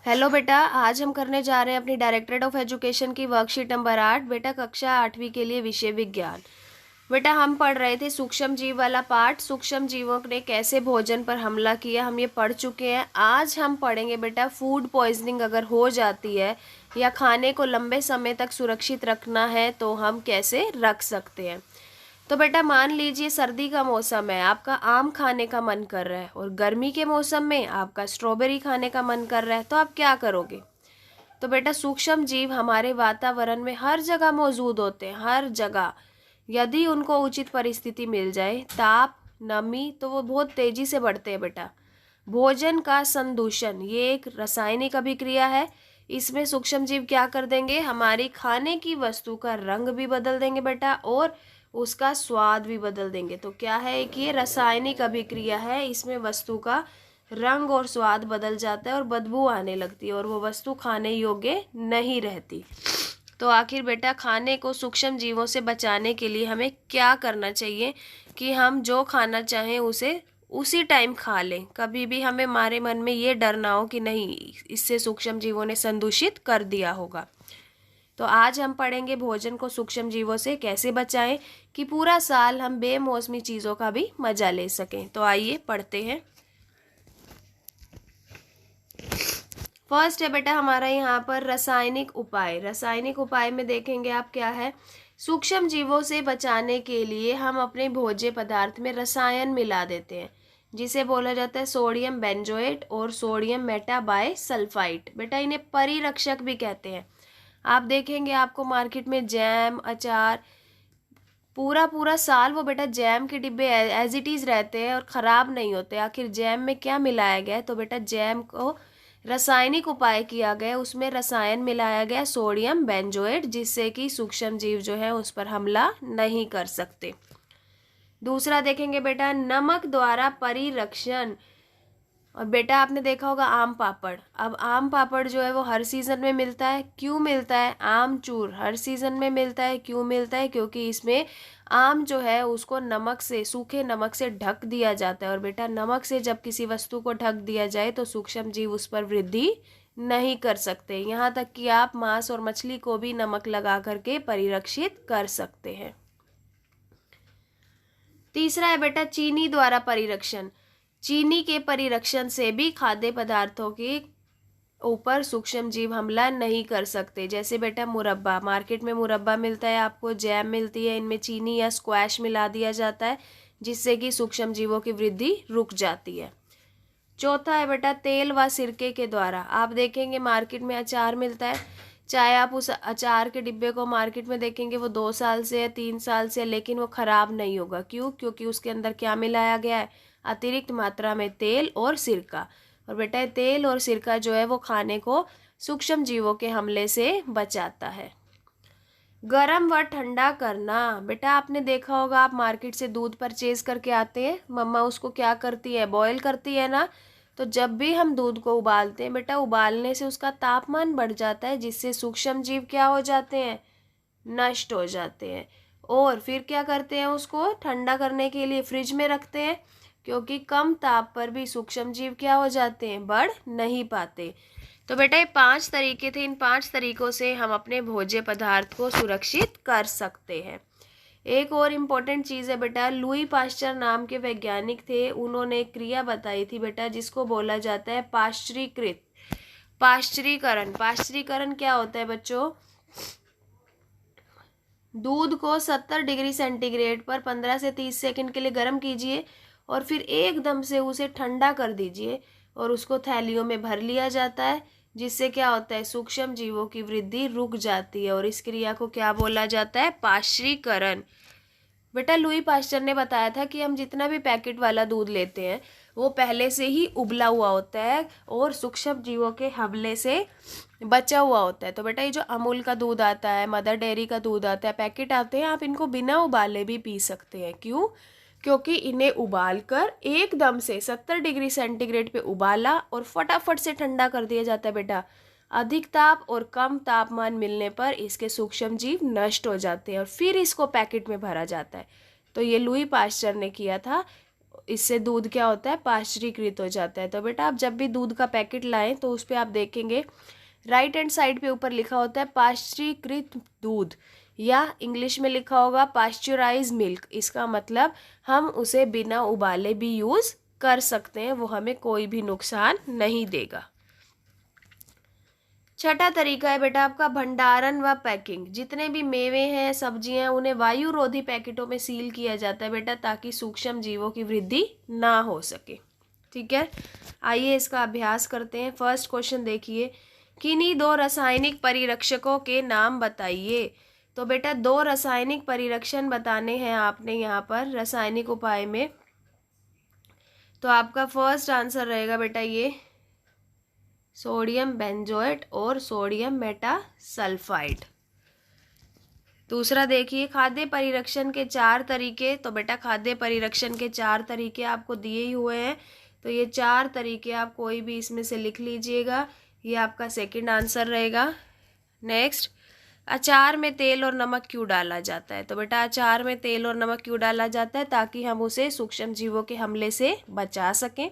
Hello बेटा, आज हम करने जा रहे हैं अपनी डायरेक्टरेट ऑफ एजुकेशन की वर्कशीट नंबर 8। बेटा कक्षा 8वीं के लिए विषय विज्ञान। बेटा हम पढ़ रहे थे सूक्ष्म जीव वाला पार्ट, सूक्ष्म जीवों ने कैसे भोजन पर हमला किया, हम ये पढ़ चुके हैं। आज हम पढ़ेंगे बेटा फूड पॉइजनिंग अगर हो जाती है या खाने को लंबे समय तक सुरक्षित रखना है तो हम कैसे रख सकते हैं। तो बेटा मान लीजिए सर्दी का मौसम है, आपका आम खाने का मन कर रहा है, और गर्मी के मौसम में आपका स्ट्रॉबेरी खाने का मन कर रहा है, तो आप क्या करोगे। तो बेटा सूक्ष्म जीव हमारे वातावरण में हर जगह मौजूद होते हैं, हर जगह। यदि उनको उचित परिस्थिति मिल जाए, ताप, नमी, तो वो बहुत तेजी से बढ़ते हैं बेटा। भोजन का संदूषण ये एक रासायनिक अभिक्रिया है। इसमें सूक्ष्म जीव क्या कर देंगे, हमारी खाने की वस्तु का रंग भी बदल देंगे बेटा, और उसका स्वाद भी बदल देंगे। तो क्या है कि ये रासायनिक अभिक्रिया है, इसमें वस्तु का रंग और स्वाद बदल जाता है और बदबू आने लगती है और वो वस्तु खाने योग्य नहीं रहती। तो आखिर बेटा खाने को सूक्ष्म जीवों से बचाने के लिए हमें क्या करना चाहिए कि हम जो खाना चाहें उसे उसी टाइम खा लें। कभी भी हमें हमारे मन में ये डर ना हो कि नहीं इससे सूक्ष्म जीवों ने संदूषित कर दिया होगा। तो आज हम पढ़ेंगे भोजन को सूक्ष्म जीवों से कैसे बचाएं कि पूरा साल हम बेमौसमी चीज़ों का भी मजा ले सकें। तो आइए पढ़ते हैं। फर्स्ट है बेटा हमारा यहाँ पर रासायनिक उपाय। रासायनिक उपाय में देखेंगे आप क्या है, सूक्ष्म जीवों से बचाने के लिए हम अपने भोज्य पदार्थ में रसायन मिला देते हैं, जिसे बोला जाता है सोडियम बेंजोएट और सोडियम मेटाबाइसल्फाइड। बेटा इन्हें परिरक्षक भी कहते हैं। आप देखेंगे आपको मार्केट में जैम, अचार, पूरा पूरा साल वो बेटा जैम के डिब्बे एज इट इज़ रहते हैं और ख़राब नहीं होते। आखिर जैम में क्या मिलाया गया है, तो बेटा जैम को रासायनिक उपाय किया गया, उसमें रसायन मिलाया गया सोडियम बेंजोएट, जिससे कि सूक्ष्म जीव जो है उस पर हमला नहीं कर सकते। दूसरा देखेंगे बेटा नमक द्वारा परिरक्षण। और बेटा आपने देखा होगा आम पापड़। अब आम पापड़ जो है वो हर सीज़न में मिलता है। क्यों मिलता है, आमचूर हर सीज़न में मिलता है। क्यों मिलता है, क्योंकि इसमें आम जो है उसको नमक से, सूखे नमक से ढक दिया जाता है। और बेटा नमक से जब किसी वस्तु को ढक दिया जाए तो सूक्ष्म जीव उस पर वृद्धि नहीं कर सकते। यहाँ तक कि आप मांस और मछली को भी नमक लगा करके परिरक्षित कर सकते हैं। तीसरा है बेटा चीनी द्वारा परिरक्षण। चीनी के परिरक्षण से भी खाद्य पदार्थों के ऊपर सूक्ष्म जीव हमला नहीं कर सकते। जैसे बेटा मुरब्बा, मार्केट में मुरब्बा मिलता है आपको, जैम मिलती है, इनमें चीनी या स्क्वैश मिला दिया जाता है, जिससे कि सूक्ष्म जीवों की वृद्धि रुक जाती है। चौथा है बेटा तेल व सिरके के द्वारा। आप देखेंगे मार्केट में अचार मिलता है, चाहे आप उस अचार के डिब्बे को मार्केट में देखेंगे वो 2 साल से या 3 साल से, लेकिन वो खराब नहीं होगा। क्यों, क्योंकि उसके अंदर क्या मिलाया गया है, अतिरिक्त मात्रा में तेल और सिरका। और बेटा तेल और सिरका जो है वो खाने को सूक्ष्म जीवों के हमले से बचाता है। गरम व ठंडा करना। बेटा आपने देखा होगा आप मार्केट से दूध परचेज करके आते हैं, मम्मा उसको क्या करती है, बॉयल करती है ना। तो जब भी हम दूध को उबालते हैं बेटा, उबालने से उसका तापमान बढ़ जाता है, जिससे सूक्ष्म जीव क्या हो जाते हैं, नष्ट हो जाते हैं। और फिर क्या करते हैं, उसको ठंडा करने के लिए फ्रिज में रखते हैं, क्योंकि कम ताप पर भी सूक्ष्म जीव क्या हो जाते हैं, बढ़ नहीं पाते। तो बेटा ये 5 तरीके थे, इन 5 तरीकों से हम अपने भोज्य पदार्थ को सुरक्षित कर सकते हैं। एक और इम्पोर्टेंट चीज़ है बेटा, लुई पाश्चर नाम के वैज्ञानिक थे, उन्होंने एक क्रिया बताई थी बेटा जिसको बोला जाता है पाश्चरीकृत पाश्चरीकरण। पाश्चरीकरण क्या होता है बच्चों, दूध को 70 डिग्री सेंटीग्रेड पर 15 से 30 सेकंड के लिए गर्म कीजिए और फिर एकदम से उसे ठंडा कर दीजिए और उसको थैलियों में भर लिया जाता है, जिससे क्या होता है, सूक्ष्म जीवों की वृद्धि रुक जाती है। और इस क्रिया को क्या बोला जाता है, पाश्चरीकरण। बेटा लुई पाश्चर ने बताया था कि हम जितना भी पैकेट वाला दूध लेते हैं वो पहले से ही उबला हुआ होता है और सूक्ष्म जीवों के हमले से बचा हुआ होता है। तो बेटा ये जो अमूल का दूध आता है, मदर डेयरी का दूध आता है, पैकेट आते हैं, आप इनको बिना उबाले भी पी सकते हैं। क्यों, क्योंकि इन्हें उबाल कर एकदम से 70 डिग्री सेंटीग्रेड पे उबाला और फटाफट से ठंडा कर दिया जाता है बेटा। अधिक ताप और कम तापमान मिलने पर इसके सूक्ष्म जीव नष्ट हो जाते हैं और फिर इसको पैकेट में भरा जाता है। तो ये लुई पाश्चर ने किया था, इससे दूध क्या होता है, पाश्चरीकृत हो जाता है। तो बेटा आप जब भी दूध का पैकेट लाएं तो उस पर आप देखेंगे राइट हैंड साइड पे ऊपर लिखा होता है पाश्चरीकृत दूध, या इंग्लिश में लिखा होगा पाश्चराइज मिल्क। इसका मतलब हम उसे बिना उबाले भी यूज़ कर सकते हैं, वो हमें कोई भी नुकसान नहीं देगा। छठा तरीका है बेटा आपका भंडारण व पैकिंग। जितने भी मेवे हैं, सब्जियां, उन्हें वायुरोधी पैकेटों में सील किया जाता है बेटा, ताकि सूक्ष्म जीवों की वृद्धि ना हो सके। ठीक है, आइए इसका अभ्यास करते हैं। फर्स्ट क्वेश्चन देखिए, किन्हीं दो रासायनिक परिरक्षकों के नाम बताइए। तो बेटा दो रासायनिक परिरक्षण बताने हैं आपने यहाँ पर रासायनिक उपाय में। तो आपका फर्स्ट आंसर रहेगा बेटा ये सोडियम बेंजोएट और सोडियम मेटासल्फाइड। दूसरा देखिए, खाद्य परिरक्षण के 4 तरीके। तो बेटा खाद्य परिरक्षण के 4 तरीके आपको दिए ही हुए हैं, तो ये 4 तरीके आप कोई भी इसमें से लिख लीजिएगा, ये आपका सेकंड आंसर रहेगा। नेक्स्ट, अचार में तेल और नमक क्यों डाला जाता है। तो बेटा अचार में तेल और नमक क्यों डाला जाता है, ताकि हम उसे सूक्ष्म जीवों के हमले से बचा सकें।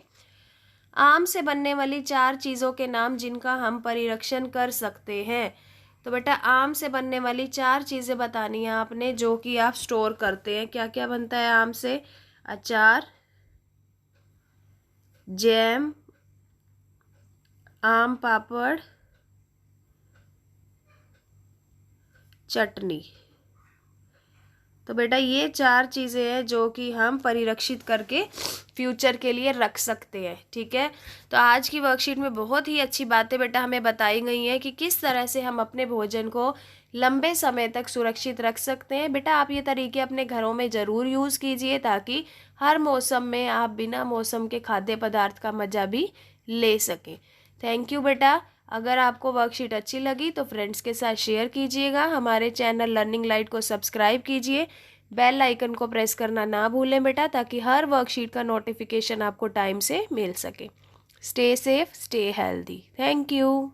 आम से बनने वाली 4 चीज़ों के नाम जिनका हम परिरक्षण कर सकते हैं। तो बेटा आम से बनने वाली 4 चीज़ें बतानी है आपने, जो कि आप स्टोर करते हैं। क्या क्या बनता है आम से, अचार, जैम, आम पापड़, चटनी। तो बेटा ये 4 चीज़ें हैं जो कि हम परिरक्षित करके फ्यूचर के लिए रख सकते हैं। ठीक है, तो आज की वर्कशीट में बहुत ही अच्छी बातें बेटा हमें बताई गई हैं कि किस तरह से हम अपने भोजन को लंबे समय तक सुरक्षित रख सकते हैं। बेटा आप ये तरीके अपने घरों में ज़रूर यूज़ कीजिए, ताकि हर मौसम में आप बिना मौसम के खाद्य पदार्थ का मज़ा भी ले सकें। थैंक यू बेटा। अगर आपको वर्कशीट अच्छी लगी तो फ्रेंड्स के साथ शेयर कीजिएगा। हमारे चैनल लर्निंग लाइट को सब्सक्राइब कीजिए, बेल आइकन को प्रेस करना ना भूलें बेटा, ताकि हर वर्कशीट का नोटिफिकेशन आपको टाइम से मिल सके। Stay safe, stay healthy. Thank you.